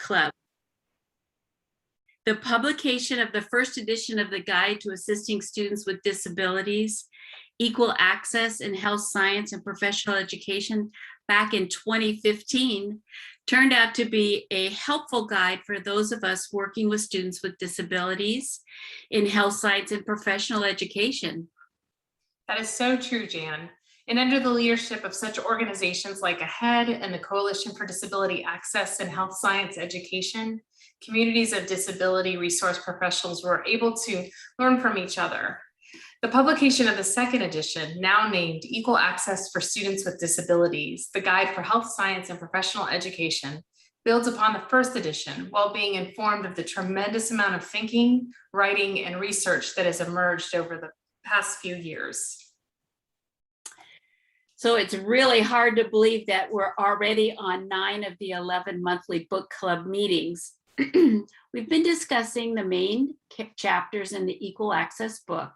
Club. The publication of the first edition of the Guide to Assisting Students with Disabilities, Equal Access in Health Science and Professional Education back in 2015 turned out to be a helpful guide for those of us working with students with disabilities in health science and professional education. That is so true, Jan. And under the leadership of such organizations like AHEAD and the Coalition for Disability Access in Health Science Education, communities of disability resource professionals were able to learn from each other. The publication of the second edition, now named Equal Access for Students with Disabilities, the Guide for Health Science and Professional Education, builds upon the first edition while being informed of the tremendous amount of thinking, writing, and research that has emerged over the past few years. So it's really hard to believe that we're already on 9 of the 11 monthly book club meetings. We've been discussing the main chapters in the Equal Access book,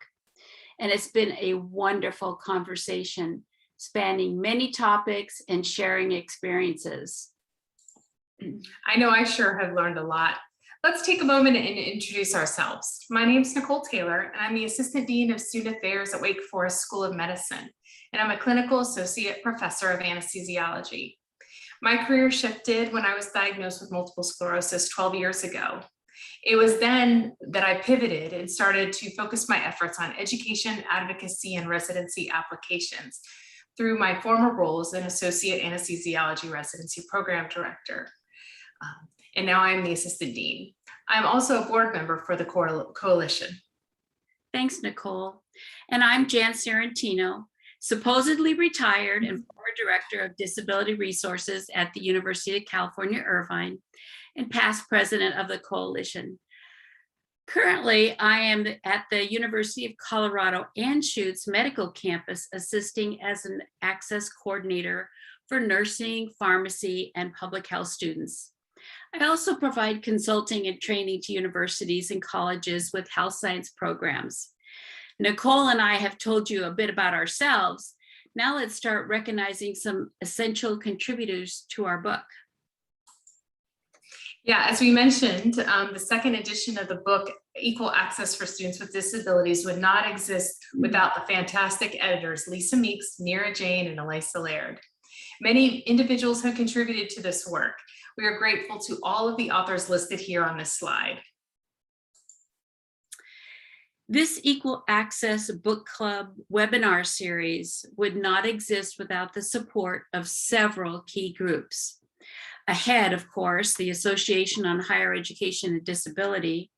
and it's been a wonderful conversation spanning many topics and sharing experiences. I know I sure have learned a lot. Let's take a moment and introduce ourselves. My name is Nicole Taylor, and I'm the Assistant Dean of Student Affairs at Wake Forest School of Medicine, and I'm a Clinical Associate Professor of Anesthesiology. My career shifted when I was diagnosed with multiple sclerosis 12 years ago. It was then that I pivoted and started to focus my efforts on education, advocacy, and residency applications through my former role as an Associate Anesthesiology Residency Program Director. And now I'm the Assistant Dean. I'm also a board member for the coalition. Thanks, Nicole. And I'm Jan Serrantino, supposedly retired and former Director of Disability Resources at the University of California, Irvine, and past president of the coalition. Currently, I am at the University of Colorado Anschutz Medical Campus, assisting as an access coordinator for nursing, pharmacy, and public health students. I also provide consulting and training to universities and colleges with health science programs. Nicole and I have told you a bit about ourselves. Now let's start recognizing some essential contributors to our book. Yeah, as we mentioned, the second edition of the book, Equal Access for Students with Disabilities, would not exist without the fantastic editors, Lisa Meeks, Nira Jane, and Elisa Laird. Many individuals have contributed to this work. We are grateful to all of the authors listed here on this slide. This Equal Access Book Club webinar series would not exist without the support of several key groups. AHEAD, of course, the Association on Higher Education and Disability,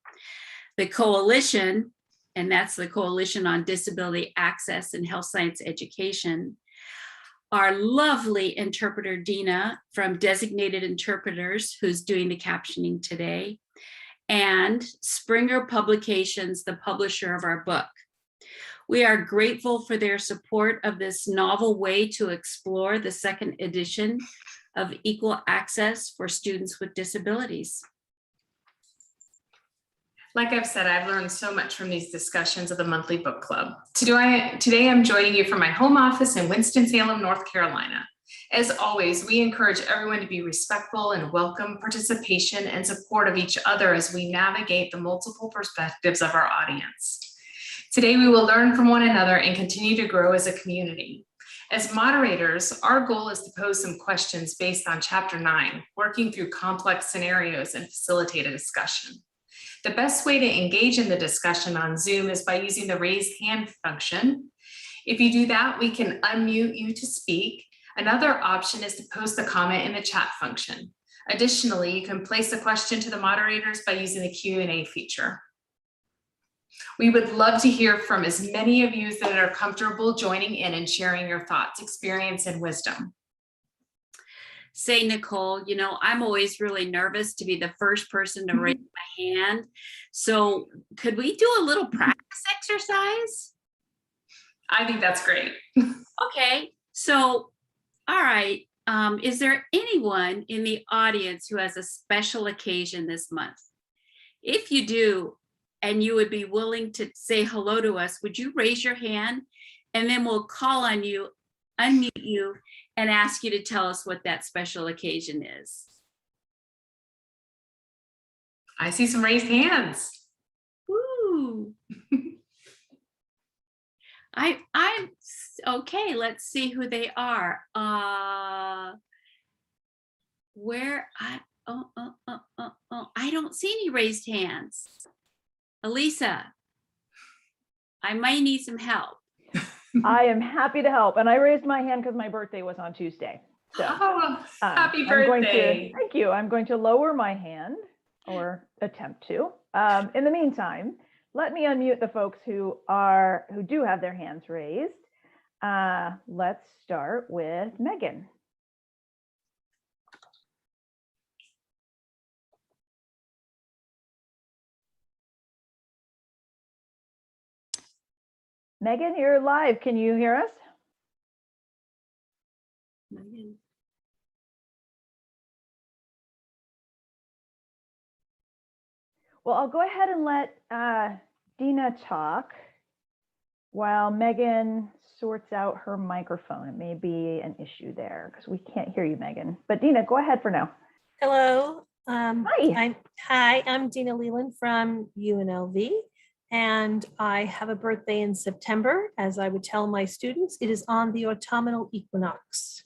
the Coalition, and that's the Coalition on Disability Access and Health Science Education, our lovely interpreter, Dina, from Designated Interpreters, who's doing the captioning today, and Springer Publications, the publisher of our book. We are grateful for their support of this novel way to explore the second edition of Equal Access for Students with Disabilities. Like I've said, I've learned so much from these discussions of the monthly book club. Today I'm joining you from my home office in Winston-Salem, North Carolina. As always, we encourage everyone to be respectful and welcome participation and support of each other as we navigate the multiple perspectives of our audience. Today, we will learn from one another and continue to grow as a community. As moderators, our goal is to pose some questions based on Chapter 9, working through complex scenarios and facilitate a discussion. The best way to engage in the discussion on Zoom is by using the raised hand function. If you do that, we can unmute you to speak. Another option is to post a comment in the chat function. Additionally, you can place a question to the moderators by using the Q&A feature. We would love to hear from as many of you that are comfortable joining in and sharing your thoughts, experience, and wisdom. Say, Nicole, you know, I'm always really nervous to be the first person to raise my hand. So could we do a little practice exercise? I think that's great. Okay, so, all right. Is there anyone in the audience who has a special occasion this month? If you do, and you would be willing to say hello to us, would you raise your hand? And then we'll call on you, unmute you, and ask you to tell us what that special occasion is. I see some raised hands. Woo. I'm okay. Let's see who they are. Where I don't see any raised hands. Elisa, I might need some help. I am happy to help. And I raised my hand because my birthday was on Tuesday. So Happy birthday. birthday. Thank you. I'm going to lower my hand or attempt to. In the meantime, let me unmute the folks who do have their hands raised. Let's start with Megan. Megan, you're live. Can you hear us? Megan. Well, I'll go ahead and let Dina talk while Megan sorts out her microphone. It may be an issue there because we can't hear you, Megan. But Dina, go ahead for now. Hello. Hi. I'm Dina Leland from UNLV, and I have a birthday in September. As I would tell my students, it is on the autumnal equinox.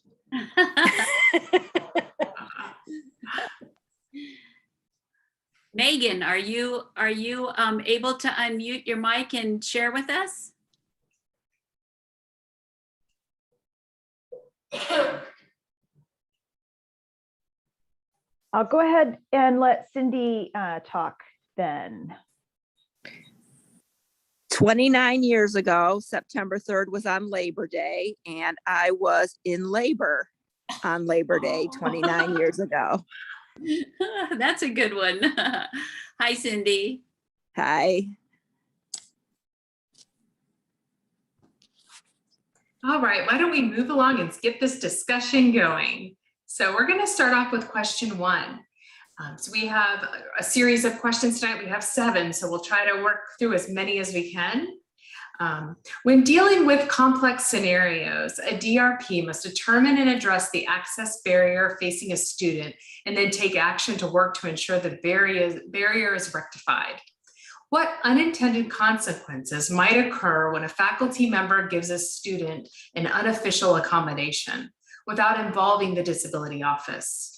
Megan, are you able to unmute your mic and share with us? I'll go ahead and let Cindy talk then. 29 years ago, September 3rd was on Labor Day, and I was in labor on Labor Day 29 years ago. That's a good one. Hi, Cindy. Hi. All right, why don't we move along and get this discussion going? So we're going to start off with question 1. So we have a series of questions tonight. We have 7, so we'll try to work through as many as we can. When dealing with complex scenarios, a DRP must determine and address the access barrier facing a student and then take action to work to ensure the barrier is rectified. What unintended consequences might occur when a faculty member gives a student an unofficial accommodation without involving the disability office?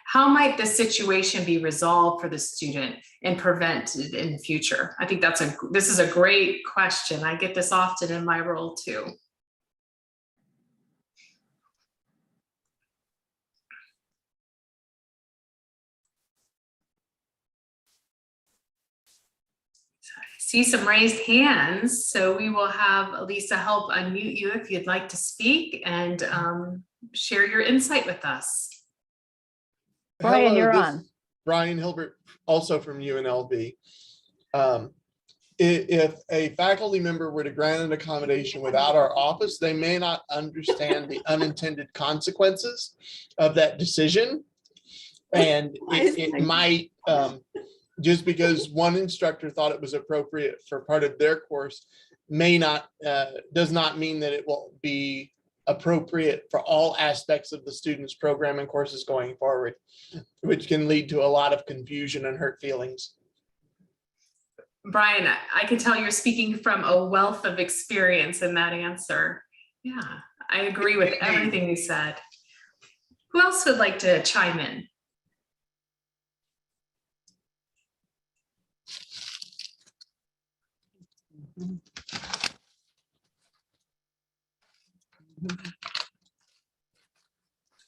How might this situation be resolved for the student and prevented in the future? I think this is a great question. I get this often in my role too. See some raised hands, so we will have Elisa help unmute you if you'd like to speak and share your insight with us. Brian, Hello, you're this on. is Brian Hilbert, also from UNLV. If a faculty member were to grant an accommodation without our office, they may not understand the unintended consequences of that decision. And it might, just because one instructor thought it was appropriate for part of their course, does not mean that it will be appropriate for all aspects of the student's program and courses going forward, which can lead to a lot of confusion and hurt feelings. Brian, I can tell you're speaking from a wealth of experience in that answer. Yeah, I agree with everything you said. Who else would like to chime in?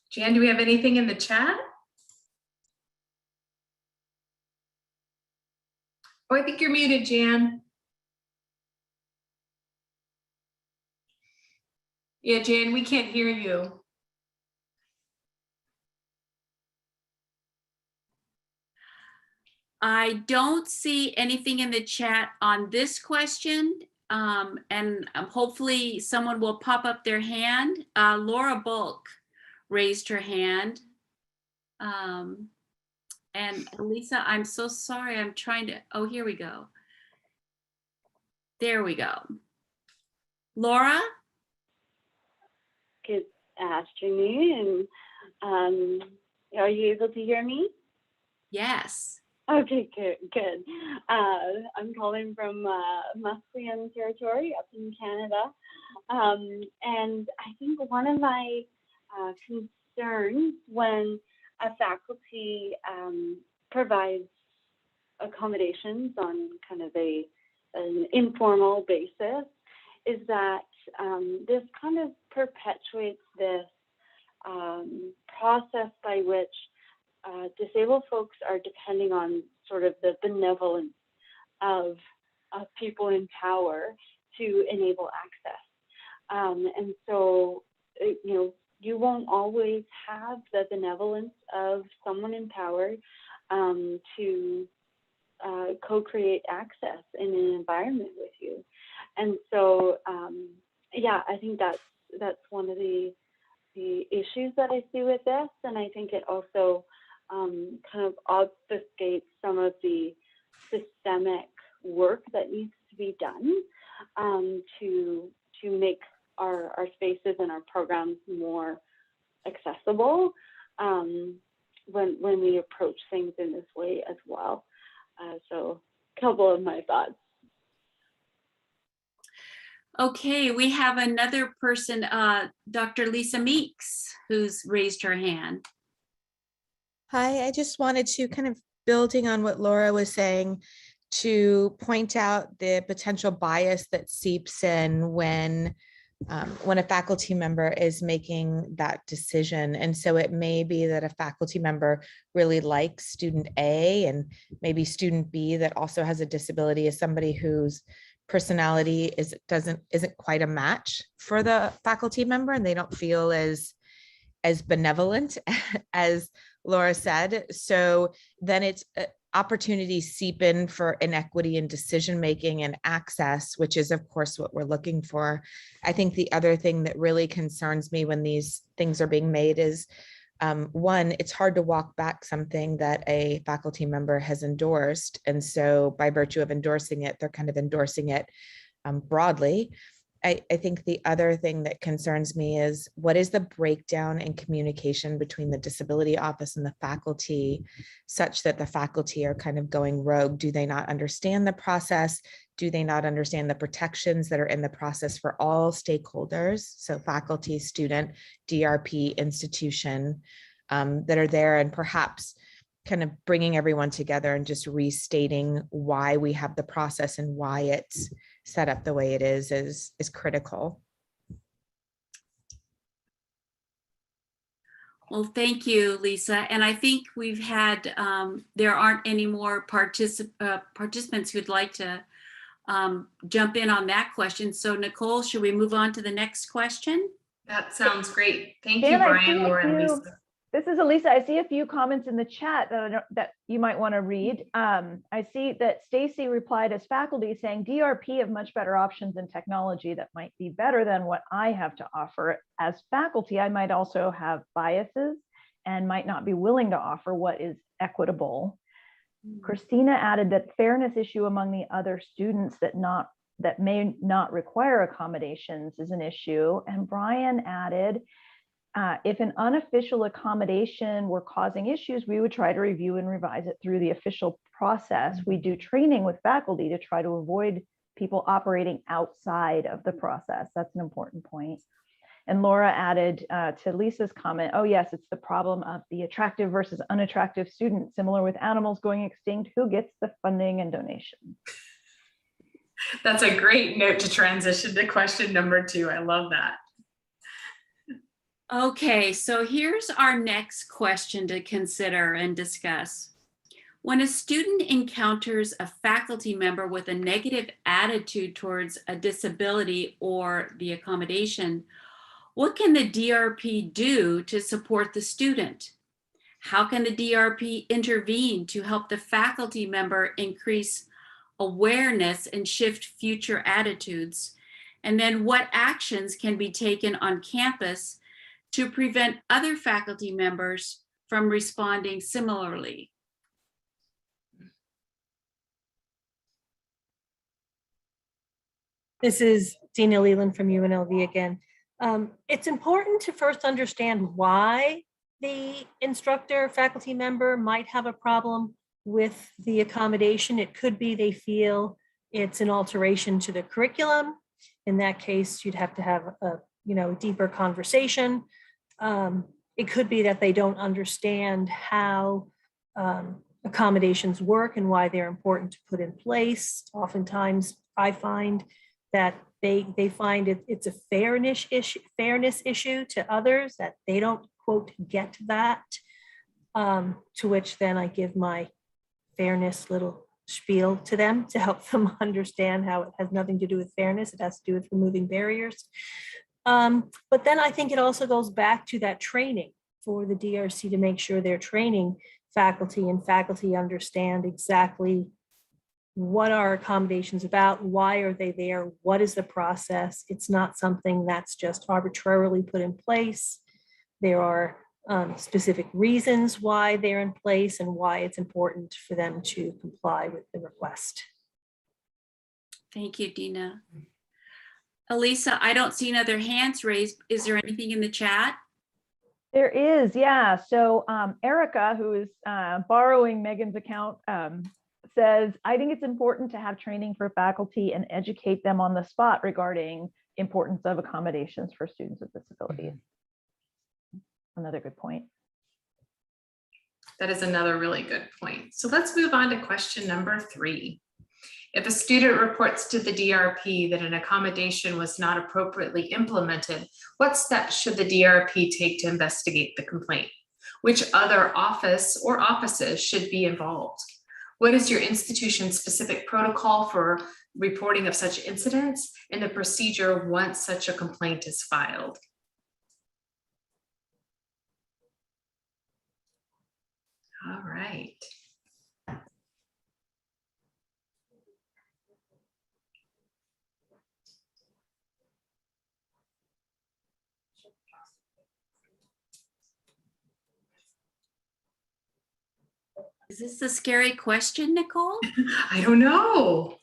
Jan, do we have anything in the chat? Oh, I think you're muted, Jan. Yeah, Jan, we can't hear you. I don't see anything in the chat on this question, and hopefully someone will pop up their hand. Laura Bulk raised her hand. And Lisa, I'm so sorry. I'm trying to, oh, here we go. There we go. Laura? Good afternoon. Are you able to hear me? Yes. Okay, good. I'm calling from Musqueam territory up in Canada. And I think one of my concerns when a faculty provides accommodations on kind of an informal basis is that this kind of perpetuates this process by which disabled folks are depending on sort of the benevolence of people in power to enable access. And so, you know, you won't always have the benevolence of someone in power to co-create access in an environment with you. And so, yeah, I think that's one of the issues that I see with this. And I think it also kind of obfuscates some of the systemic work that needs to be done to make our spaces and our programs more accessible when we approach things in this way as well. So a couple of my thoughts. Okay, we have another person, Dr. Lisa Meeks, who's raised her hand. Hi, I just wanted to kind of building on what Laura was saying to point out the potential bias that seeps in when a faculty member is making that decision. And so it may be that a faculty member really likes student A, and maybe student B that also has a disability is somebody whose personality isn't quite a match for the faculty member, and they don't feel as benevolent as Laura said. So then it's opportunities seep in for inequity in decision making and access, which is of course what we're looking for. I think the other thing that really concerns me when these things are being made is one, it's hard to walk back something that a faculty member has endorsed. And so by virtue of endorsing it, they're kind of endorsing it broadly. I think the other thing that concerns me is what is the breakdown in communication between the disability office and the faculty such that the faculty are kind of going rogue? Do they not understand the process? Do they not understand the protections that are in the process for all stakeholders? So faculty, student, DRP, institution that are there, and perhaps kind of bringing everyone together and just restating why we have the process and why it's set up the way it is critical. Well, thank you, Lisa. And I think we've had, there aren't any more participants who'd like to jump in on that question. So Nicole, should we move on to the next question? That sounds great. Thank you, Dan, Brian, Laura, and Lisa. This is Elisa. I see a few comments in the chat that you might want to read. I see that Stacy replied as faculty saying DRP have much better options in technology that might be better than what I have to offer. As faculty, I might also have biases and might not be willing to offer what is equitable. Christina added that fairness issue among the other students that may not require accommodations is an issue. And Brian added, if an unofficial accommodation were causing issues, we would try to review and revise it through the official process. We do training with faculty to try to avoid people operating outside of the process. That's an important point. And Laura added to Lisa's comment, oh yes, it's the problem of the attractive versus unattractive student, similar with animals going extinct, who gets the funding and donations? That's a great note to transition to question number 2. I love that. Okay, so here's our next question to consider and discuss. When a student encounters a faculty member with a negative attitude towards a disability or the accommodation, what can the DRP do to support the student? How can the DRP intervene to help the faculty member increase awareness and shift future attitudes? And then what actions can be taken on campus to prevent other faculty members from responding similarly? This is Dina Leland from UNLV again. It's important to first understand why the instructor, faculty member might have a problem with the accommodation. It could be they feel it's an alteration to the curriculum. In that case, you'd have to have a deeper conversation. It could be that they don't understand how accommodations work and why they're important to put in place. Oftentimes, I find that they find it's a fairness issue to others, that they don't, quote, get that. To which then I give my fairness little spiel to them to help them understand how it has nothing to do with fairness. It has to do with removing barriers. But then I think it also goes back to that training for the DRC to make sure they're training faculty, and faculty understand exactly what are accommodations about, why are they there, what is the process. It's not something that's just arbitrarily put in place. There are specific reasons why they're in place and why it's important for them to comply with the request. Thank you, Dina. Elisa, I don't see any other hands raised. Is there anything in the chat? There is, yeah. So Erica, who is borrowing Megan's account, says, I think it's important to have training for faculty and educate them on the spot regarding importance of accommodations for students with disabilities. Another good point. That is another really good point. So let's move on to question number 3. If a student reports to the DRP that an accommodation was not appropriately implemented, what steps should the DRP take to investigate the complaint? Which other office or offices should be involved? What is your institution's specific protocol for reporting of such incidents and the procedure once such a complaint is filed? All right. Is this a scary question, Nicole? I don't know.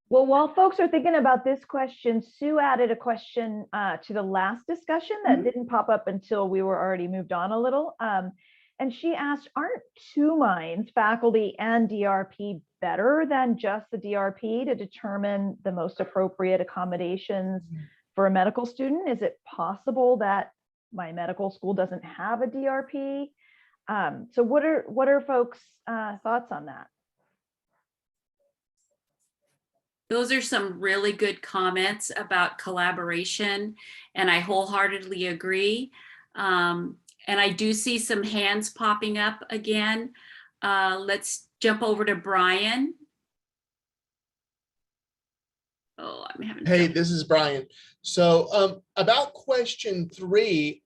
Well, while folks are thinking about this question, Sue added a question to the last discussion that didn't pop up until we were already moved on a little. And she asked, aren't 2 minds, faculty and DRP, better than just the DRP to determine the most appropriate accommodations for a medical student? Is it possible that my medical school doesn't have a DRP? So what are folks' thoughts on that? Those are some really good comments about collaboration, and I wholeheartedly agree. And I do see some hands popping up again. Let's jump over to Brian. Oh, I'm having Hey, trouble. this is Brian. So about question 3,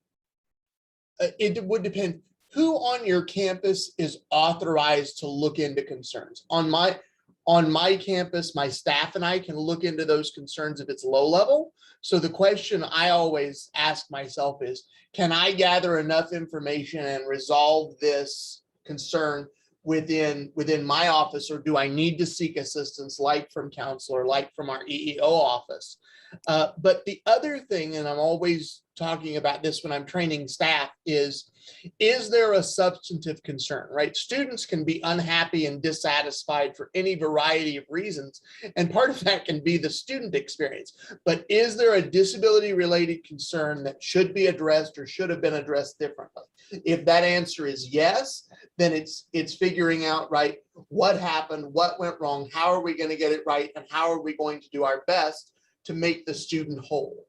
it would depend who on your campus is authorized to look into concerns. On my campus, my staff and I can look into those concerns if it's low level. So the question I always ask myself is, can I gather enough information and resolve this concern within my office, or do I need to seek assistance like from counselor, like from our EEO office? But the other thing, and I'm always talking about this when I'm training staff, is there a substantive concern, right? Students can be unhappy and dissatisfied for any variety of reasons, and part of that can be the student experience. But is there a disability-related concern that should be addressed or should have been addressed differently? If that answer is yes, then it's figuring out, right, what happened, what went wrong, how are we going to get it right, and how are we going to do our best to make the student whole?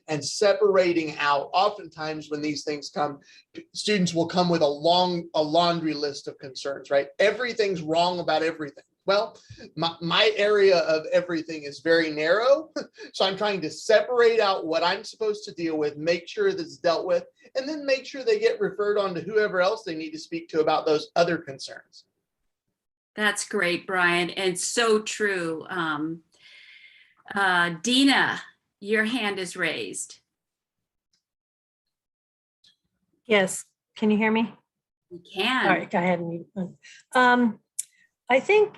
And separating out, oftentimes when these things come, students will come with a laundry list of concerns, right? Everything's wrong about everything. Well, my area of everything is very narrow. So I'm trying to separate out what I'm supposed to deal with, make sure that's dealt with, and then make sure they get referred on to whoever else they need to speak to about those other concerns. That's great, Brian, and so true. Dina, your hand is raised. Yes, can you hear me? You can. All right, go ahead. I think,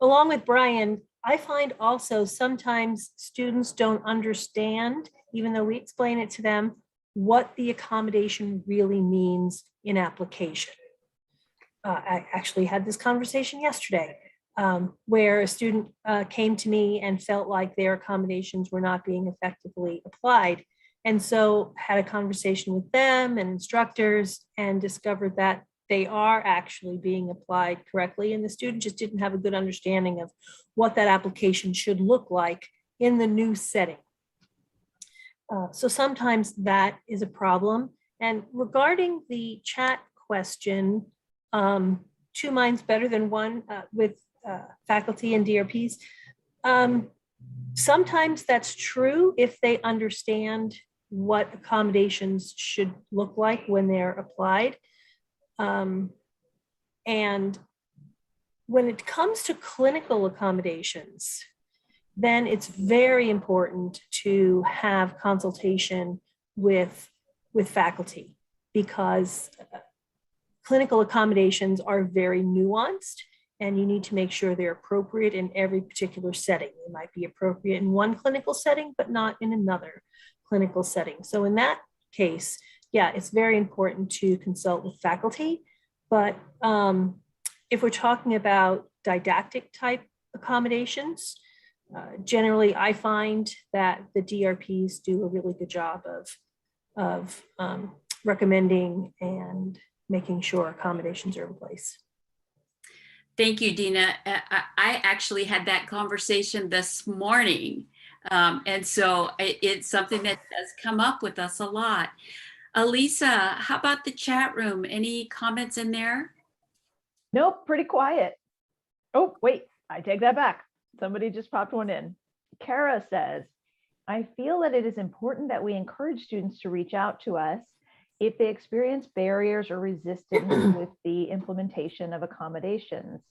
along with Brian, I find also sometimes students don't understand, even though we explain it to them, what the accommodation really means in application. I actually had this conversation yesterday where a student came to me and felt like their accommodations were not being effectively applied. And so had a conversation with them and instructors and discovered that they are actually being applied correctly. And the student just didn't have a good understanding of what that application should look like in the new setting. So sometimes that is a problem. And regarding the chat question, two minds better than one with faculty and DRPs. Sometimes that's true if they understand what accommodations should look like when they're applied. And when it comes to clinical accommodations, then it's very important to have consultation with faculty, because clinical accommodations are very nuanced and you need to make sure they're appropriate in every particular setting. They might be appropriate in one clinical setting, but not in another clinical setting. So in that case, yeah, it's very important to consult with faculty. But if we're talking about didactic type accommodations, generally I find that the DRPs do a really good job of recommending and making sure accommodations are in place. Thank you, Dina. I actually had that conversation this morning. And so it's something that does come up with us a lot. Elisa, how about the chat room? Any comments in there? Nope, pretty quiet. Oh, wait, I take that back. Somebody just popped one in. Kara says, I feel that it is important that we encourage students to reach out to us if they experience barriers or resistance with the implementation of accommodations.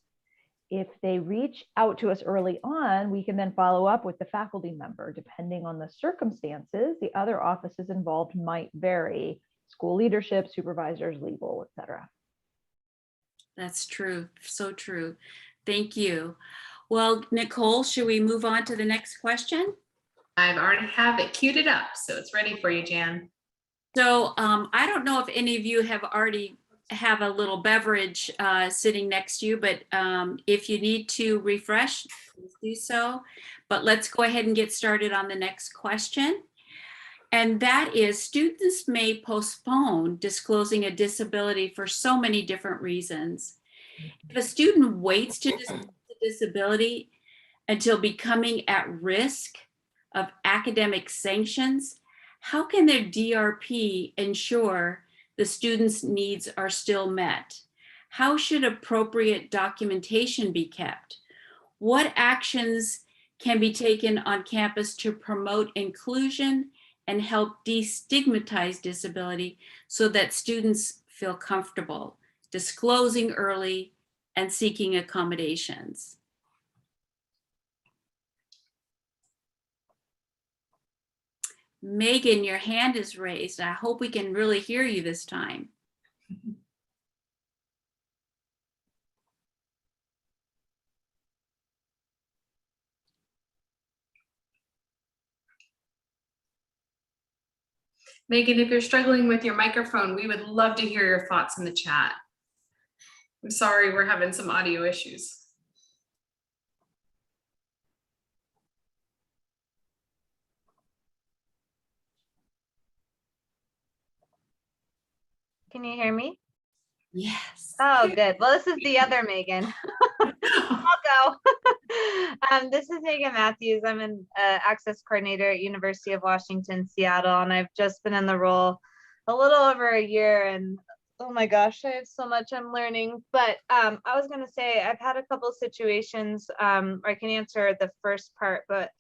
If they reach out to us early on, we can then follow up with the faculty member. Depending on the circumstances, the other offices involved might vary: school leadership, supervisors, legal, etc. That's true. So true. Thank you. Well, Nicole, should we move on to the next question? I've already have it queued it up, so it's ready for you, Jan. So I don't know if any of you have already have a little beverage sitting next to you, but if you need to refresh, please do so. But let's go ahead and get started on the next question. And that is, students may postpone disclosing a disability for so many different reasons. If a student waits to disclose a disability until becoming at risk of academic sanctions, how can their DRP ensure the student's needs are still met? How should appropriate documentation be kept? What actions can be taken on campus to promote inclusion and help destigmatize disability so that students feel comfortable disclosing early and seeking accommodations? Megan, your hand is raised. I hope we can really hear you this time. Megan, if you're struggling with your microphone, we would love to hear your thoughts in the chat. I'm sorry, we're having some audio issues. Can you hear me? Yes. Oh, good. Well, this is the other Megan. I'll go. This is Megan Matthews. I'm an Access Coordinator at University of Washington, Seattle, and I've just been in the role a little over a year. And oh my gosh, I have so much I'm learning. But I was going to say I've had a couple situations. I can answer the first part, but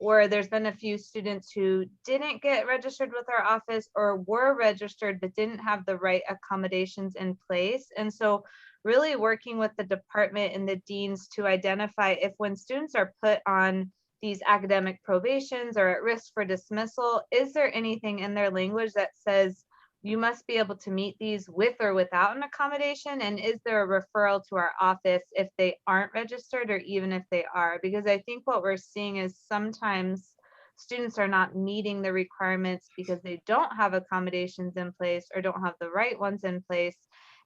where there's been a few students who didn't get registered with our office or were registered but didn't have the right accommodations in place. And so really working with the department and the deans to identify if when students are put on these academic probations or at risk for dismissal, is there anything in their language that says you must be able to meet these with or without an accommodation? And is there a referral to our office if they aren't registered or even if they are? Because I think what we're seeing is sometimes students are not meeting the requirements because they don't have accommodations in place or don't have the right ones in place.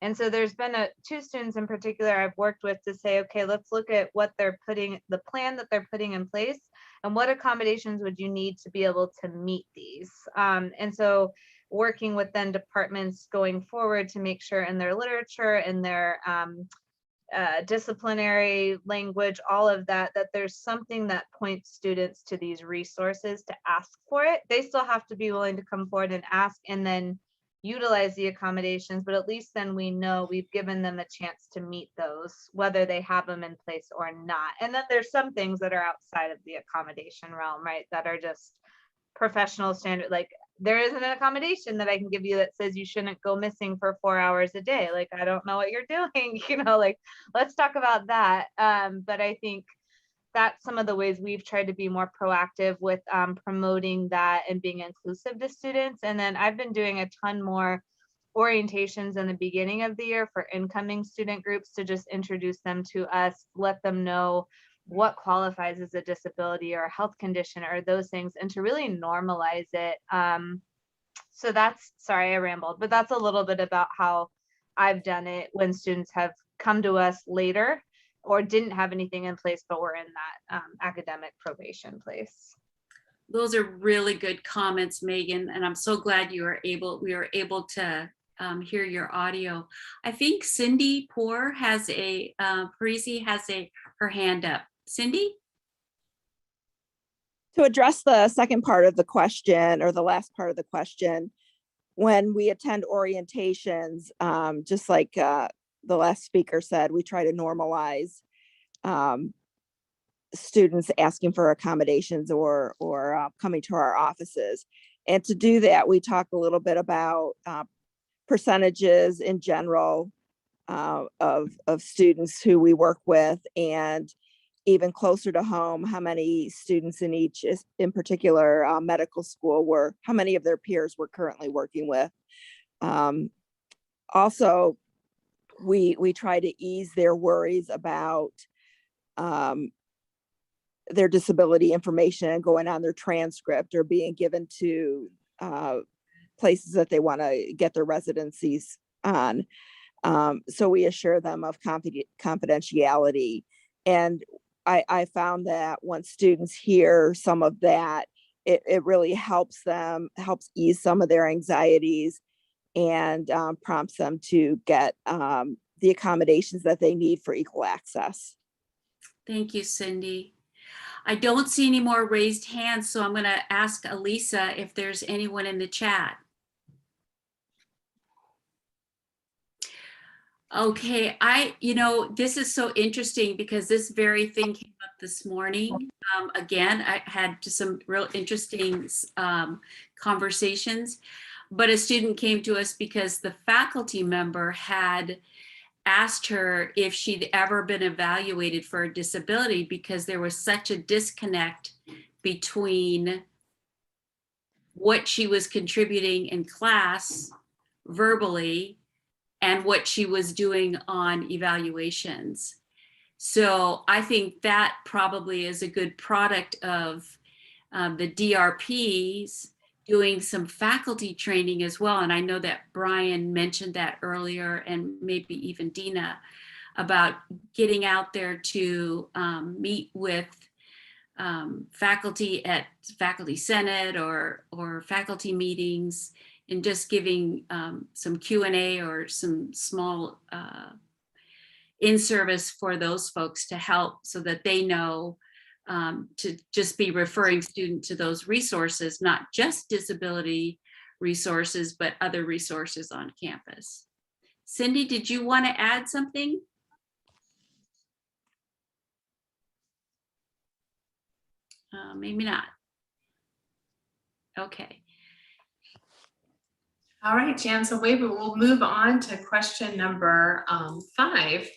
And so there's been two students in particular I've worked with to say, okay, let's look at what they're putting, the plan that they're putting in place, and what accommodations would you need to be able to meet these. And so working with then departments going forward to make sure in their literature, in their disciplinary language, all of that, that there's something that points students to these resources to ask for it. They still have to be willing to come forward and ask and then utilize the accommodations, but at least then we know we've given them a chance to meet those, whether they have them in place or not. And then there's some things that are outside of the accommodation realm, right, that are just professional standard. Like there isn't an accommodation that I can give you that says you shouldn't go missing for 4 hours a day. Like, I don't know what you're doing, like, let's talk about that. But I think that's some of the ways we've tried to be more proactive with promoting that and being inclusive to students. And then I've been doing a ton more orientations in the beginning of the year for incoming student groups to just introduce them to us, let them know what qualifies as a disability or a health condition or those things, and to really normalize it. So that's, sorry, I rambled, but that's a little bit about how I've done it when students have come to us later or didn't have anything in place, but were in that academic probation place. Those are really good comments, Megan, and I'm so glad we were able to hear your audio. I think Cindy Poor has Parisi has her hand up. Cindy? To address the second part of the question, or the last part of the question, when we attend orientations, just like the last speaker said, we try to normalize students asking for accommodations or coming to our offices. And to do that, we talk a little bit about percentages in general of students who we work with, and even closer to home, how many students in each, in particular medical school, how many of their peers we're currently working with. Also, we try to ease their worries about their disability information going on their transcript or being given to places that they want to get their residencies on. So we assure them of confidentiality. And I found that once students hear some of that, it really helps ease some of their anxieties and prompts them to get the accommodations that they need for equal access. Thank you, Cindy. I don't see any more raised hands, so I'm going to ask Elisa if there's anyone in the chat. Okay, this is so interesting because this very thing came up this morning. Again, I had just some real interesting conversations, but a student came to us because the faculty member had asked her if she'd ever been evaluated for a disability because there was such a disconnect between what she was contributing in class verbally and what she was doing on evaluations. So I think that probably is a good product of the DRPs doing some faculty training as well. And I know that Brian mentioned that earlier, and maybe even Dina, about getting out there to meet with faculty at Faculty Senate or faculty meetings, and just giving some Q&A or some small in-service for those folks to help so that they know to just be referring students to those resources, not just disability resources, but other resources on campus. Cindy, did you want to add something? Maybe not. Okay. All right, Jan, so we'll move on to question number 5.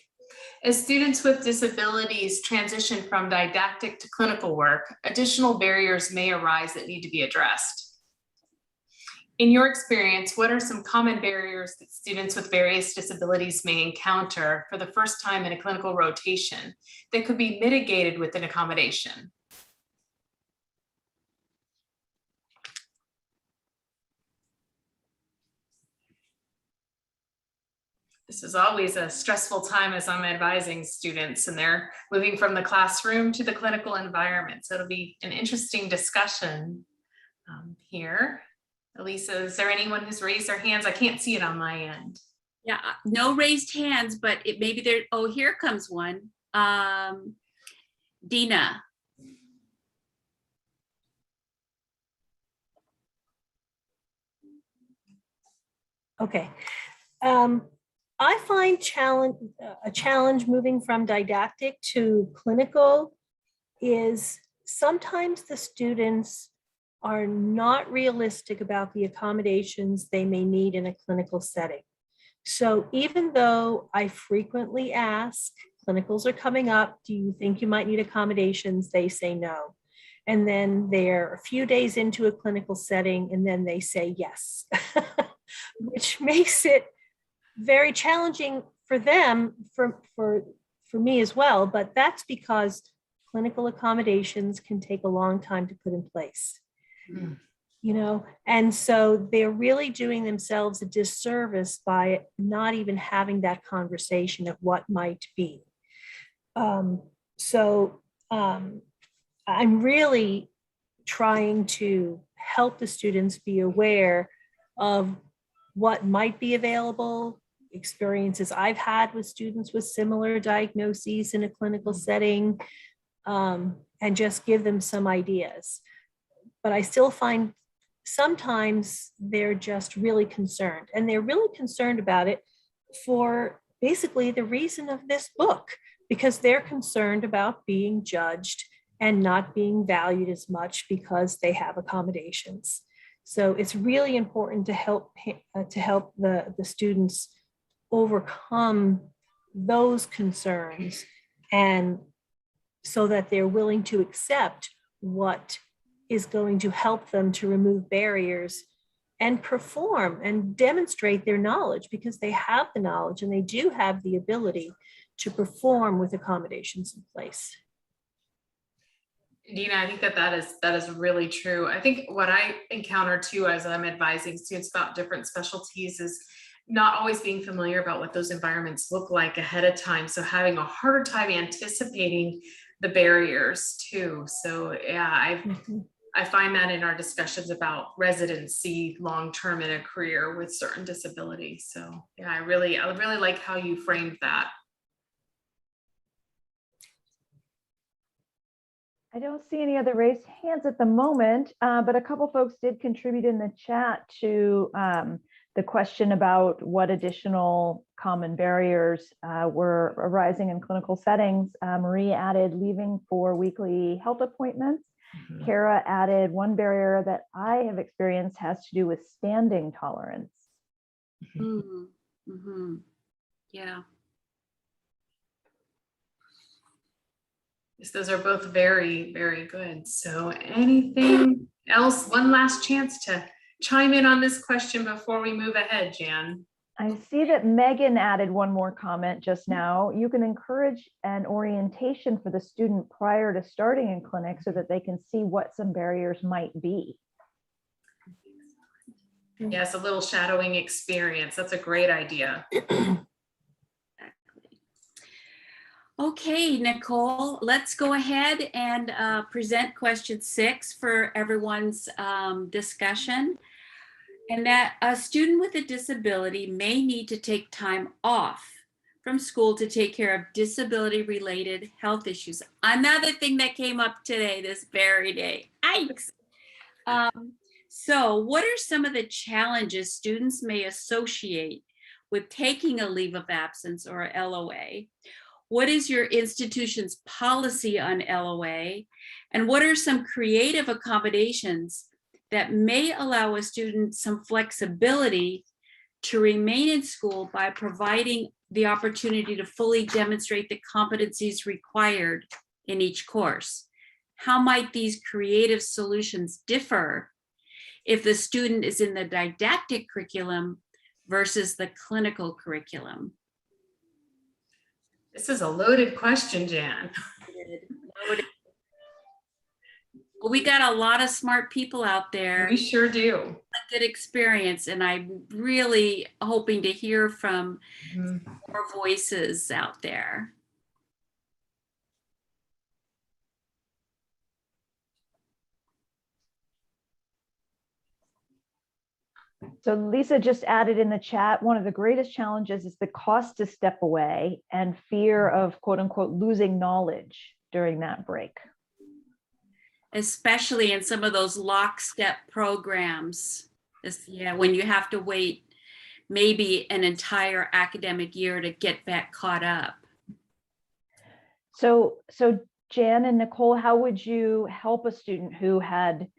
As students with disabilities transition from didactic to clinical work, additional barriers may arise that need to be addressed. In your experience, what are some common barriers that students with various disabilities may encounter for the first time in a clinical rotation that could be mitigated with an accommodation? This is always a stressful time as I'm advising students and they're moving from the classroom to the clinical environment. So it'll be an interesting discussion here. Elisa, is there anyone who's raised their hands? I can't see it on my end. Yeah, no raised hands, but it maybe there, oh, here comes one. Dina. Okay. I find a challenge moving from didactic to clinical is sometimes the students are not realistic about the accommodations they may need in a clinical setting. So even though I frequently ask, clinicals are coming up, do you think you might need accommodations? They say no. And then they're a few days into a clinical setting and then they say yes, which makes it very challenging for them, for me as well, but that's because clinical accommodations can take a long time to put in place. You know, and so they're really doing themselves a disservice by not even having that conversation of what might be. I'm really trying to help the students be aware of what might be available, experiences I've had with students with similar diagnoses in a clinical setting, and just give them some ideas. But I still find sometimes they're just really concerned, and they're really concerned about it for basically the reason of this book, because they're concerned about being judged and not being valued as much because they have accommodations. So it's really important to help the students overcome those concerns, and so that they're willing to accept what is going to help them to remove barriers and perform and demonstrate their knowledge, because they have the knowledge and they do have the ability to perform with accommodations in place. Dina, I think that is really true. I think what I encounter too as I'm advising students about different specialties is not always being familiar about what those environments look like ahead of time. So having a harder time anticipating the barriers too. So yeah, I find that in our discussions about residency long-term in a career with certain disabilities. So yeah, I really like how you framed that. I don't see any other raised hands at the moment, but a couple folks did contribute in the chat to the question about what additional common barriers were arising in clinical settings. Marie added leaving for weekly health appointments. Kara added one barrier that I have experienced has to do with standing tolerance. Yeah. Yes, those are both very, very good. So anything else? One last chance to chime in on this question before we move ahead, Jan. I see that Megan added one more comment just now. You can encourage an orientation for the student prior to starting in clinic so that they can see what some barriers might be. Yes, a little shadowing experience. That's a great idea. Okay, Nicole, let's go ahead and present question 6 for everyone's discussion. And that a student with a disability may need to take time off from school to take care of disability-related health issues. Another thing that came up today, this very day. Yikes. So what are some of the challenges students may associate with taking a leave of absence or a LOA? What is your institution's policy on LOA? And what are some creative accommodations that may allow a student some flexibility to remain in school by providing the opportunity to fully demonstrate the competencies required in each course? How might these creative solutions differ if the student is in the didactic curriculum versus the clinical curriculum? This is a loaded question, Jan. Well, we got a lot of smart people out there. We sure do. good experience, and I'm really hoping to hear from Mhm. more voices out there. So Lisa just added in the chat, one of the greatest challenges is the cost to step away and fear of quote unquote losing knowledge during that break. Especially in some of those lockstep programs. When you have to wait maybe an entire academic year to get back caught up. So Jan and Nicole, how would you help a student who had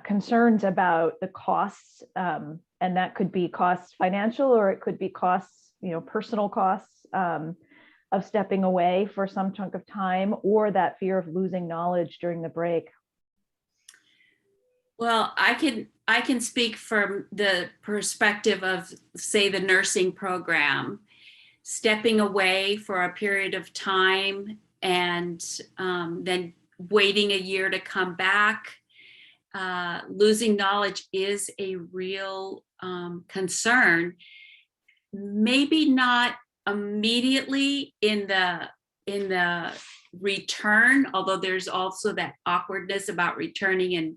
concerns about the costs, and that could be costs financial, or it could be costs, personal costs of stepping away for some chunk of time, or that fear of losing knowledge during the break? Well, I can speak from the perspective of, say, the nursing program. Stepping away for a period of time and then waiting a year to come back. Losing knowledge is a real concern. Maybe not immediately in the return, although there's also that awkwardness about returning and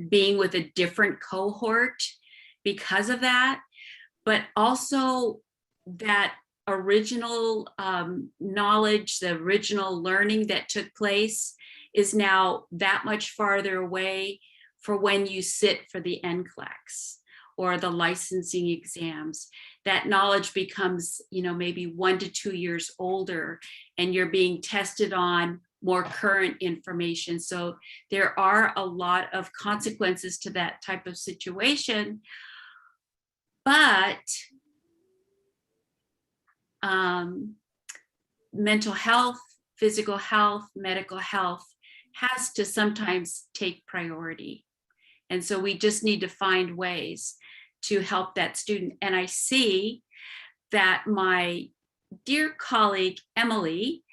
being with a different cohort because of that, but also that original knowledge, the original learning that took place is now that much farther away for when you sit for the NCLEX or the licensing exams. That knowledge becomes, maybe 1 to 2 years older, and you're being tested on more current information. So there are a lot of consequences to that type of situation. But mental health, physical health, medical health has to sometimes take priority. And so we just need to find ways to help that student. And I see that my dear colleague, Emily,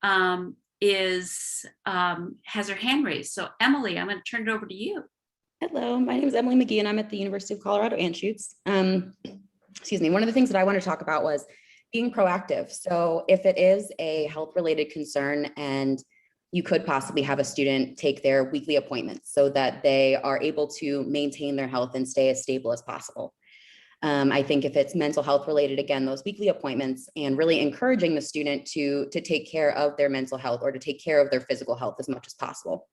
has her hand raised. So Emily, I'm going to turn it over to you. Hello, my name is Emily McGee, and I'm at the University of Colorado Anschutz. Excuse me. One of the things that I want to talk about was being proactive. So if it is a health-related concern and you could possibly have a student take their weekly appointments so that they are able to maintain their health and stay as stable as possible. I think if it's mental health related, again, those weekly appointments and really encouraging the student to take care of their mental health or to take care of their physical health as much as possible.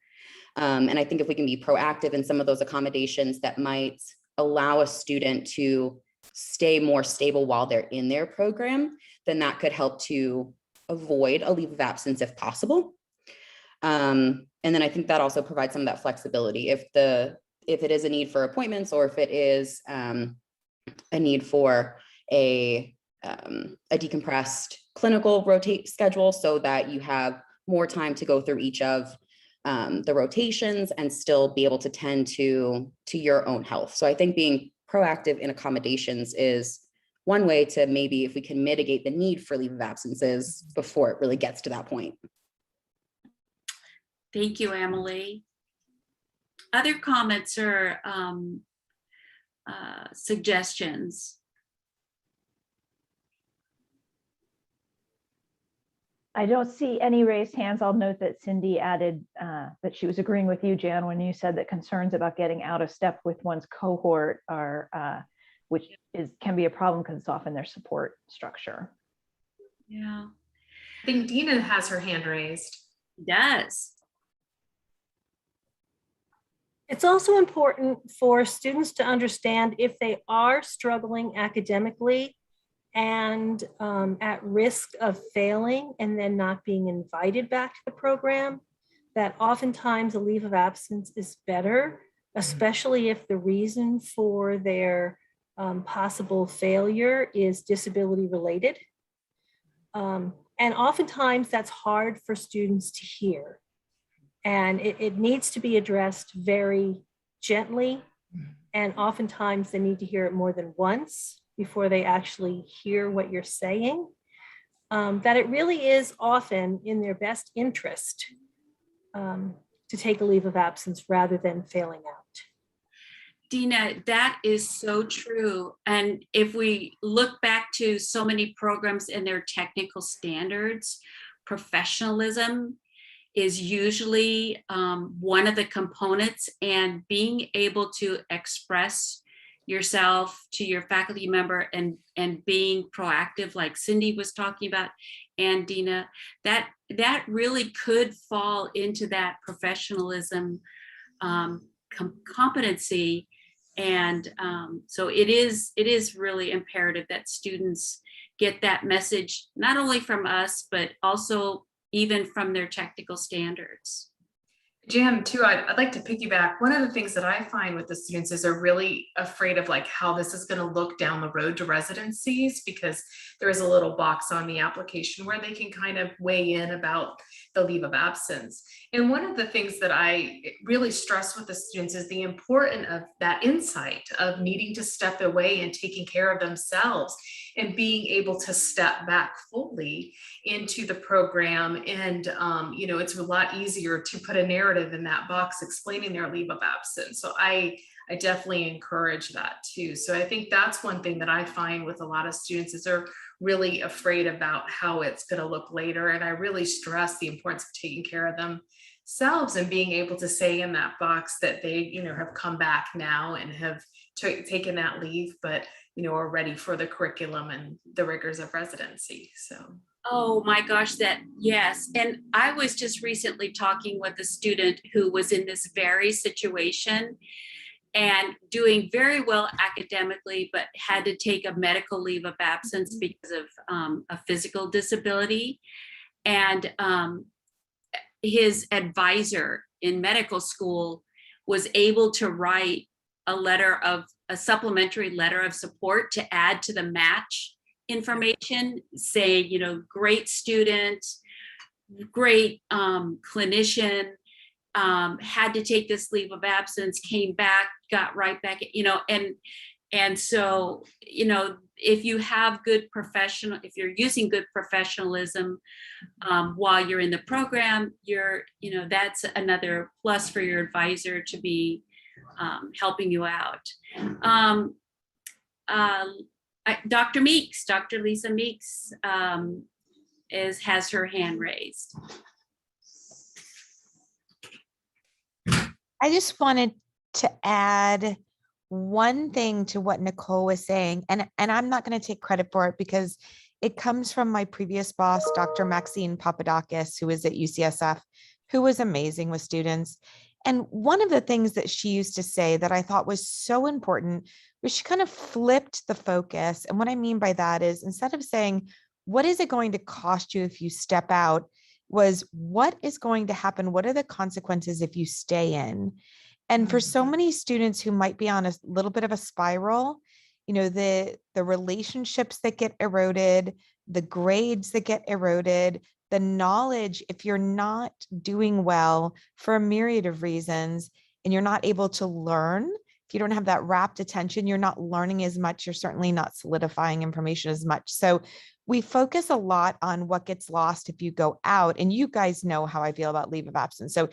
And I think if we can be proactive in some of those accommodations that might allow a student to stay more stable while they're in their program, then that could help to avoid a leave of absence if possible. And then I think that also provides some of that flexibility. If it is a need for appointments, or if it is a need for a decompressed clinical rotate schedule, so that you have more time to go through each of the rotations and still be able to tend to your own health. So I think being proactive in accommodations is one way to maybe, if we can mitigate the need for leave of absences before it really gets to that point. Thank you, Emily. Other comments or suggestions? I don't see any raised hands. I'll note that Cindy added that she was agreeing with you, Jan, when you said that concerns about getting out of step with one's cohort are, can be a problem because it's often their support structure. Yeah. I think Dina has her hand raised. Yes. It's also important for students to understand if they are struggling academically and at risk of failing and then not being invited back to the program, that oftentimes a leave of absence is better, especially if the reason for their possible failure is disability related. And oftentimes that's hard for students to hear. And it needs to be addressed very gently. And oftentimes they need to hear it more than once before they actually hear what you're saying. That it really is often in their best interest to take a leave of absence rather than failing out. Dina, that is so true. And if we look back to so many programs and their technical standards, professionalism is usually one of the components, and being able to express yourself to your faculty member and being proactive, like Cindy was talking about, and Dina, that really could fall into that professionalism competency. And so it is really imperative that students get that message, not only from us, but also even from their technical standards. Jan, too, I'd like to piggyback. One of the things that I find with the students is they're really afraid of like how this is going to look down the road to residencies, because there is a little box on the application where they can kind of weigh in about the leave of absence. And one of the things that I really stress with the students is the importance of that insight of needing to step away and taking care of themselves and being able to step back fully into the program. And, you know, it's a lot easier to put a narrative in that box explaining their leave of absence. So I definitely encourage that too. So I think that's one thing that I find with a lot of students is they're really afraid about how it's going to look later. And I really stress the importance of taking care of themselves and being able to say in that box that they, you know, have come back now and have taken that leave, but, you know, are ready for the curriculum and the rigors of residency. So. Oh my gosh, that, yes. And I was just recently talking with a student who was in this very situation and doing very well academically, but had to take a medical leave of absence because of a physical disability. And his advisor in medical school was able to write a supplementary letter of support to add to the match information, say, you know, great student, great clinician, had to take this leave of absence, came back, got right back, you know, and so, you know, if you have good if you're using good professionalism while you're in the program, you know, that's another plus for your advisor to be helping you out. Dr. Lisa Meeks has her hand raised. I just wanted to add one thing to what Nicole was saying, and I'm not going to take credit for it because it comes from my previous boss, Dr. Maxine Papadakis, who is at UCSF, who was amazing with students. And one of the things that she used to say that I thought was so important was she kind of flipped the focus. And what I mean by that is, instead of saying, what is it going to cost you if you step out, was what is going to happen? What are the consequences if you stay in? And for so many students who might be on a little bit of a spiral, you know, the relationships that get eroded, the grades that get eroded, the knowledge, if you're not doing well for a myriad of reasons, and you're not able to learn, if you don't have that rapt attention, you're not learning as much, you're certainly not solidifying information as much. So we focus a lot on what gets lost if you go out, and you guys know how I feel about leave of absence. So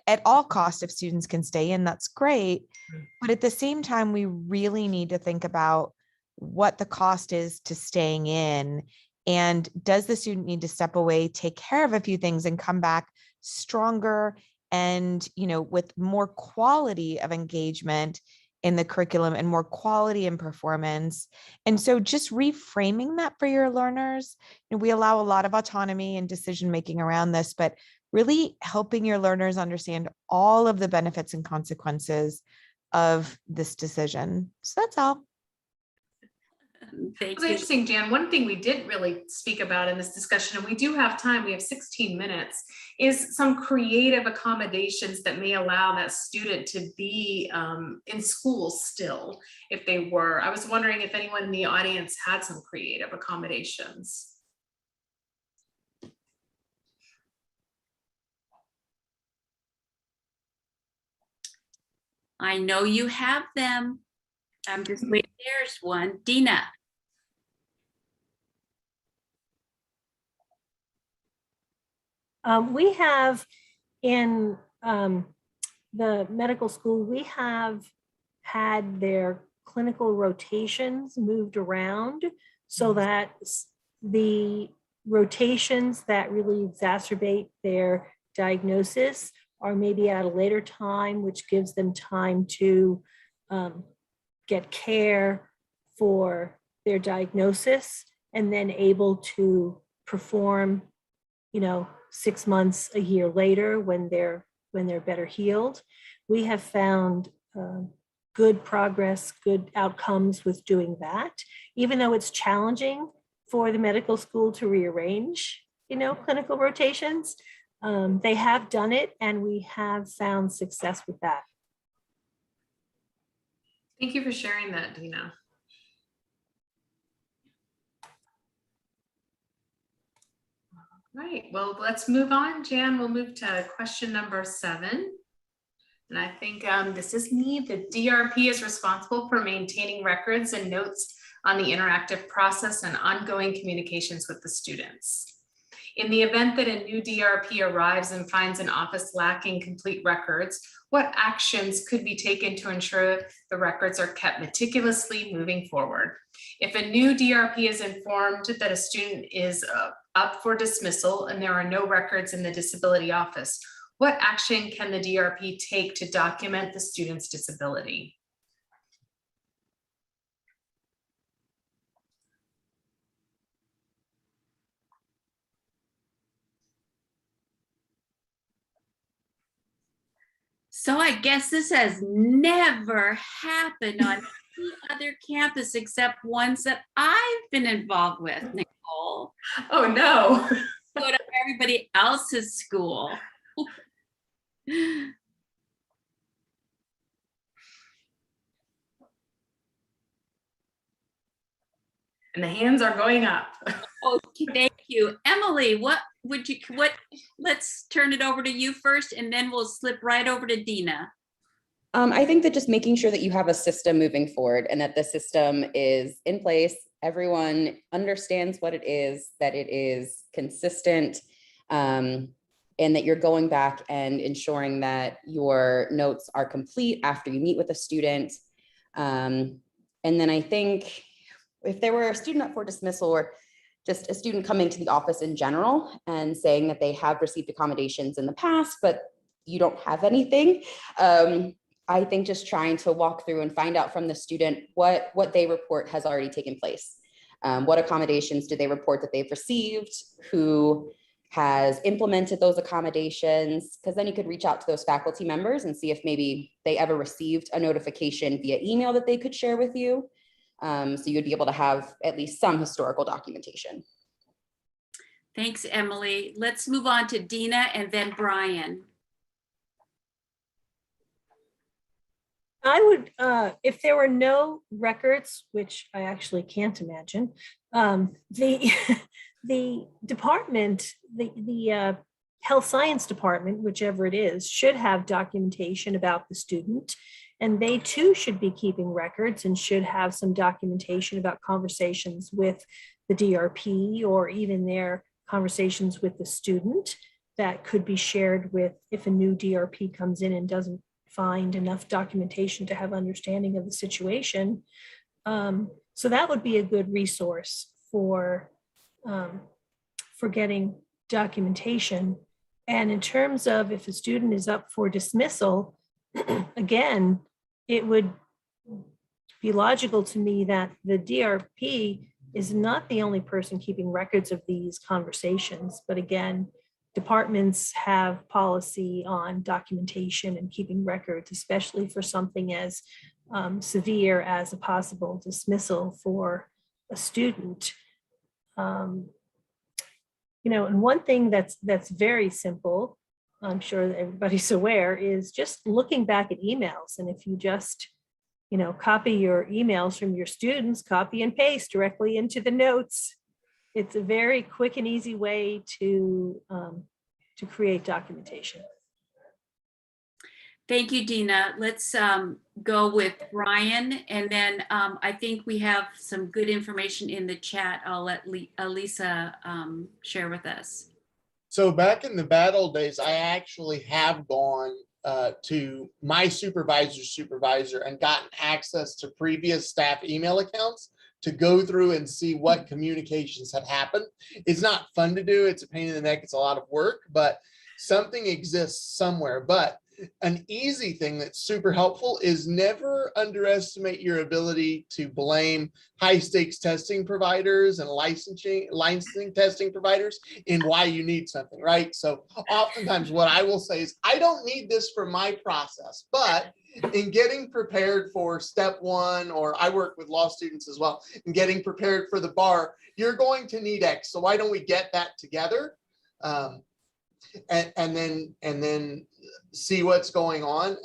at all costs, if students can stay in, that's great. But at the same time, we really need to think about what the cost is to staying in. And does the student need to step away, take care of a few things, and come back stronger and, you know, with more quality of engagement in the curriculum and more quality in performance? And so just reframing that for your learners, and we allow a lot of autonomy and decision-making around this, but really helping your learners understand all of the benefits and consequences of this decision. So that's all. It was interesting, Jan. One thing we didn't really speak about in this discussion, and we do have time, we have 16 minutes, is some creative accommodations that may allow that student to be in school still, if they were. I was wondering if anyone in the audience had some creative accommodations. I know you have them. I'm just waiting. There's one. Dina. We have in the medical school, we have had their clinical rotations moved around so that the rotations that really exacerbate their diagnosis are maybe at a later time, which gives them time to get care for their diagnosis, and then able to perform, 6 months, a year later when they're better healed. We have found good progress, good outcomes with doing that, even though it's challenging for the medical school to rearrange, clinical rotations. They have done it, and we have found success with that. Thank you for sharing that, Dina. Right, well, let's move on. Jan, we'll move to question number 7. And I think this is me. The DRP is responsible for maintaining records and notes on the interactive process and ongoing communications with the students. In the event that a new DRP arrives and finds an office lacking complete records, what actions could be taken to ensure the records are kept meticulously moving forward? If a new DRP is informed that a student is up for dismissal and there are no records in the disability office, what action can the DRP take to document the student's disability? So I guess this has never happened on any other campus except ones that I've been involved with, Nicole. Oh no. Go to everybody else's school. And the hands are going up. Okay, thank you. Emily, let's turn it over to you first, and then we'll slip right over to Dina. I think that just making sure that you have a system moving forward and that the system is in place, everyone understands what it is, that it is consistent, and that you're going back and ensuring that your notes are complete after you meet with a student. And then I think if there were a student up for dismissal or just a student coming to the office in general and saying that they have received accommodations in the past, but you don't have anything, I think just trying to walk through and find out from the student what they report has already taken place. What accommodations do they report that they've received? Who has implemented those accommodations? Because then you could reach out to those faculty members and see if maybe they ever received a notification via email that they could share with you. So you'd be able to have at least some historical documentation. Thanks, Emily. Let's move on to Dina and then Brian. I would, if there were no records, which I actually can't imagine, the department, the health science department, whichever it is, should have documentation about the student. And they too should be keeping records and should have some documentation about conversations with the DRP or even their conversations with the student that could be shared with if a new DRP comes in and doesn't find enough documentation to have understanding of the situation. So that would be a good resource for getting documentation. And in terms of if a student is up for dismissal, again, it would be logical to me that the DRP is not the only person keeping records of these conversations, but again, departments have policy on documentation and keeping records, especially for something as severe as a possible dismissal for a student. And one thing that's very simple, I'm sure that everybody's aware, is just looking back at emails. And if you just, copy your emails from your students, copy and paste directly into the notes, it's a very quick and easy way to create documentation. Thank you, Dina. Let's go with Brian, and then I think we have some good information in the chat. I'll let Elisa share with us. So back in the bad old days, I actually have gone to my supervisor's supervisor and gotten access to previous staff email accounts to go through and see what communications had happened. It's not fun to do. It's a pain in the neck. It's a lot of work, but something exists somewhere. But an easy thing that's super helpful is never underestimate your ability to blame high stakes testing providers and licensing testing providers in why you need something, right? So oftentimes what I will say is, I don't need this for my process, but in getting prepared for step one, or I work with law students as well, in getting prepared for the bar, you're going to need X. So why don't we get that together? And then see what's going on.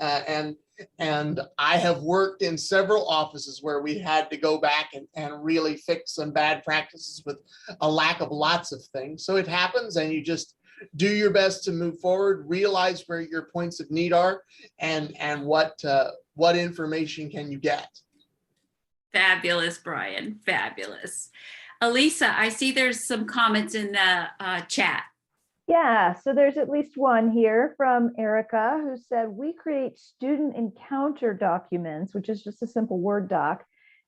And I have worked in several offices where we had to go back and really fix some bad practices with a lack of lots of things. So it happens, and you just do your best to move forward, realize where your points of need are, and what information can you get. Fabulous, Brian, fabulous. Elisa, I see there's some comments in the chat. Yeah, so there's at least one here from Erica, who said, we create student encounter documents, which is just a simple Word doc,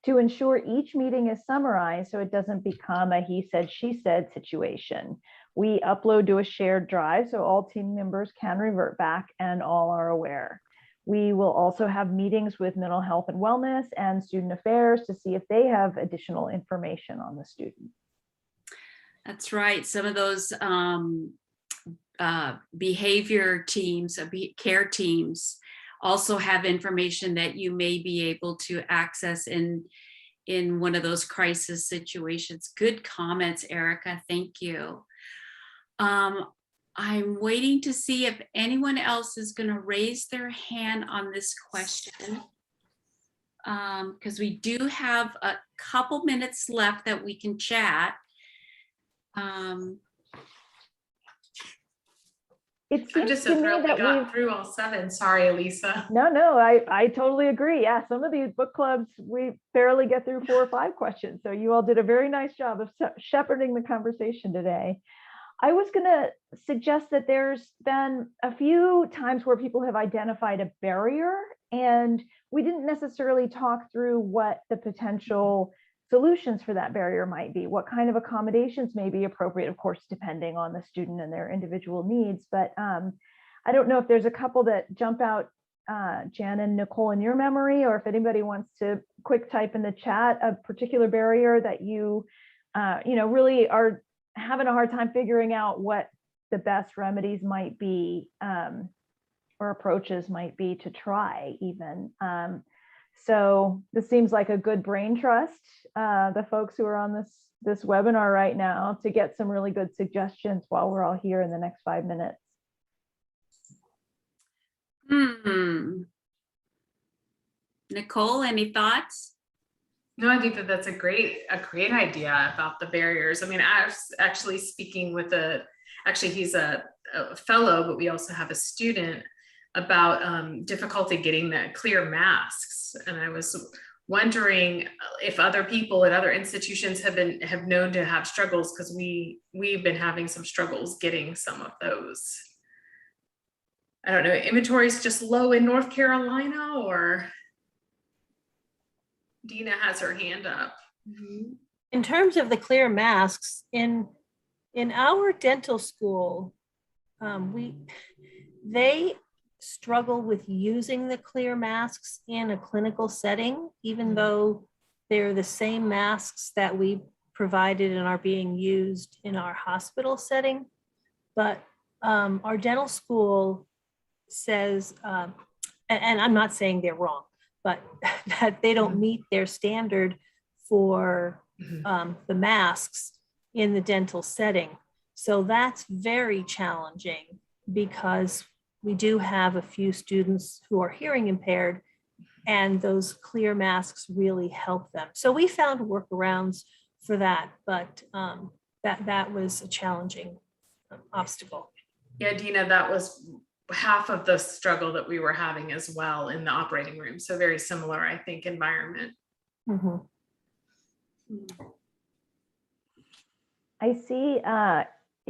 to ensure each meeting is summarized so it doesn't become a he said, she said situation. We upload to a shared drive so all team members can revert back and all are aware. We will also have meetings with mental health and wellness and student affairs to see if they have additional information on the student. That's right. Some of those behavior teams, care teams, also have information that you may be able to access in one of those crisis situations. Good comments, Erica. Thank you. I'm waiting to see if anyone else is going to raise their hand on this question, because we do have a couple minutes left that we can chat. It I'm seems just to so me thrilled we that got through all 7. Sorry, Elisa. No, I totally agree. Yeah, some of these book clubs, we barely get through 4 or 5 questions. So you all did a very nice job of shepherding the conversation today. I was going to suggest that there's been a few times where people have identified a barrier, and we didn't necessarily talk through what the potential solutions for that barrier might be, what kind of accommodations may be appropriate, of course, depending on the student and their individual needs. But I don't know if there's a couple that jump out, Jan and Nicole, in your memory, or if anybody wants to quick type in the chat a particular barrier that you really are having a hard time figuring out what the best remedies might be, or approaches might be to try even. So this seems like a good brain trust, the folks who are on this webinar right now, to get some really good suggestions while we're all here in the next 5 minutes. Nicole, any thoughts? No, I think that that's a great idea about the barriers. I mean, I was actually speaking with he's a fellow, but we also have a student about difficulty getting the clear masks. And I was wondering if other people at other institutions have known to have struggles, because we've been having some struggles getting some of those. I don't know, inventory is just low in North Carolina, or Dina has her hand up. In terms of the clear masks, in our dental school, they struggle with using the clear masks in a clinical setting, even though they're the same masks that we provided and are being used in our hospital setting. But our dental school says, and I'm not saying they're wrong, but that they don't meet their standard for the masks in the dental setting. So that's very challenging, because we do have a few students who are hearing impaired, and those clear masks really help them. So we found workarounds for that, but that was a challenging obstacle. Yeah, Dina, that was half of the struggle that we were having as well in the operating room. So very similar, I think, environment. I see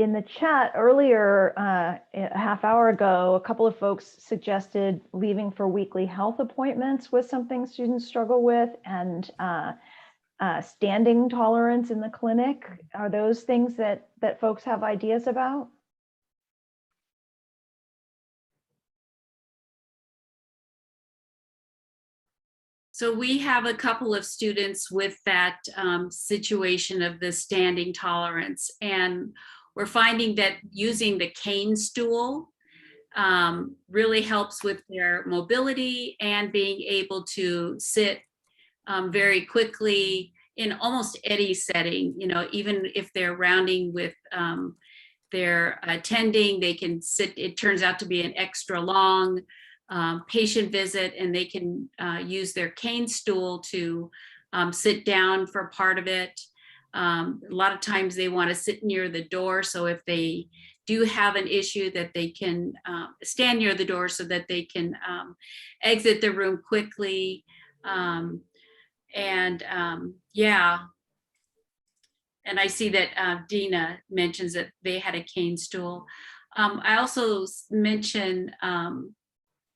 in the chat earlier, a half hour ago, a couple of folks suggested leaving for weekly health appointments was something students struggle with, and standing tolerance in the clinic. Are those things that folks have ideas about? So we have a couple of students with that situation of the standing tolerance, and we're finding that using the cane stool really helps with their mobility and being able to sit very quickly in almost any setting. You know, even if they're rounding with their attending, they can sit. It turns out to be an extra long patient visit, and they can use their cane stool to sit down for part of it. A lot of times they want to sit near the door, so if they do have an issue, that they can stand near the door so that they can exit the room quickly. Yeah, and I see that Dina mentions that they had a cane stool. I also mentioned,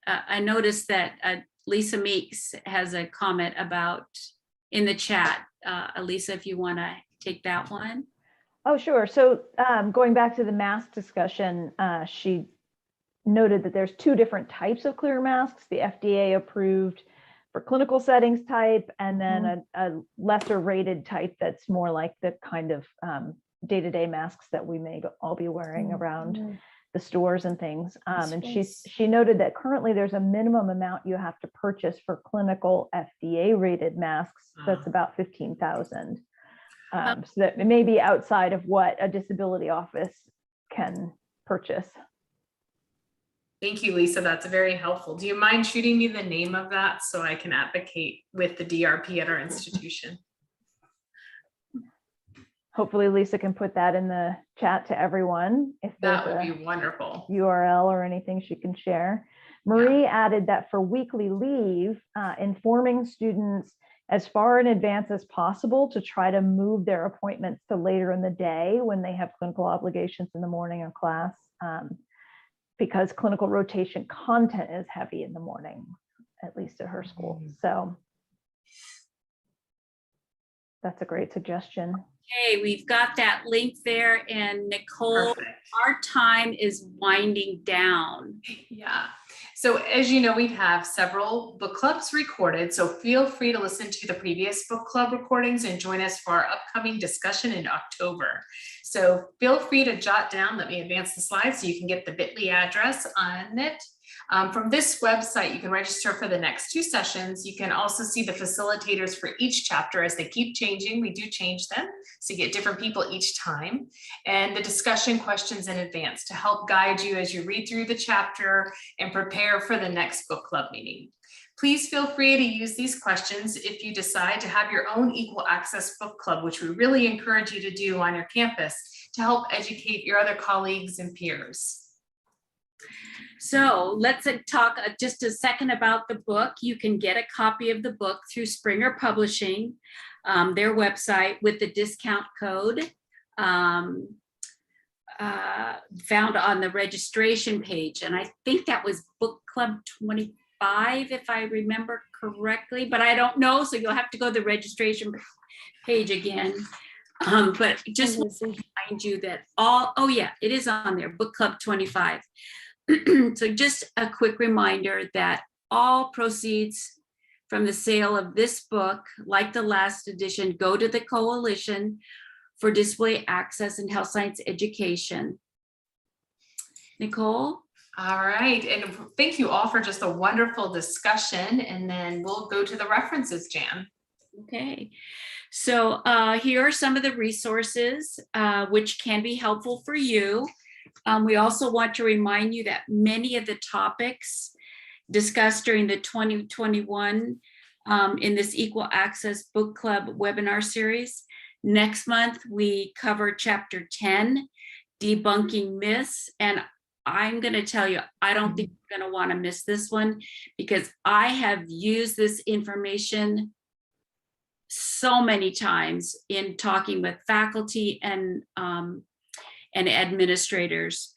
I noticed that Lisa Meeks has a comment about in the chat. Elisa, if you want to take that one. Oh, sure. So going back to the mask discussion, she noted that there's two different types of clear masks, the FDA approved for clinical settings type, and then a lesser rated type that's more like the kind of day-to-day masks that we may all be wearing around the stores and things. And she noted that currently there's a minimum amount you have to purchase for clinical FDA rated masks. That's about 15,000. So that it may be outside of what a disability office can purchase. Thank you, Lisa. That's very helpful. Do you mind shooting me the name of that so I can advocate with the DRP at our institution? Hopefully Lisa can put that in the chat to everyone. If that would be wonderful. URL or anything she can share. Marie added that for weekly leave, informing students as far in advance as possible to try to move their appointments to later in the day when they have clinical obligations in the morning or class, because clinical rotation content is heavy in the morning, at least at her school. So that's a great suggestion. Okay, we've got that link there, and Nicole, Perfect. Our time is winding down. Yeah. So as you know, we have several book clubs recorded, so feel free to listen to the previous book club recordings and join us for our upcoming discussion in October. So feel free to jot down, let me advance the slides so you can get the bit.ly address on it. From this website, you can register for the next 2 sessions. You can also see the facilitators for each chapter as they keep changing. We do change them, so you get different people each time. And the discussion questions in advance to help guide you as you read through the chapter and prepare for the next book club meeting. Please feel free to use these questions if you decide to have your own equal access book club, which we really encourage you to do on your campus to help educate your other colleagues and peers. So let's talk just a second about the book. You can get a copy of the book through Springer Publishing, their website, with the discount code found on the registration page. And I think that was Book Club 25, if I remember correctly, but I don't know. So you'll have to go to the registration page again. But just want to remind you that oh yeah, it is on there, Book Club 25. So just a quick reminder that all proceeds from the sale of this book, like the last edition, go to the Coalition for Disability Access and Health Science Education. Nicole? All right, and thank you all for just a wonderful discussion, and then we'll go to the references, Jan. Okay, so here are some of the resources which can be helpful for you. We also want to remind you that many of the topics discussed during the 2021 in this Equal Access Book Club webinar series. Next month, we cover chapter 10, Debunking Myths. And I'm going to tell you, I don't think you're going to want to miss this one, because I have used this information so many times in talking with faculty and and administrators.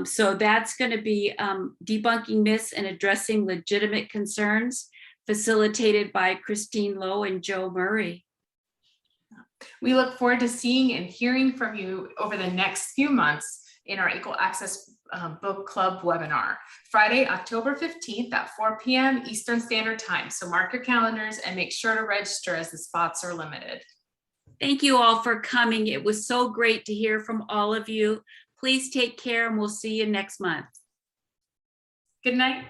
So that's going to be debunking myths and addressing legitimate concerns, facilitated by Christine Lowe and Joe Murray. We look forward to seeing and hearing from you over the next few months in our Equal Access Book Club webinar, Friday, October 15th at 4 p.m. Eastern Standard Time. So mark your calendars and make sure to register as the spots are limited. Thank you all for coming. It was so great to hear from all of you. Please take care and we'll see you next month. Good night.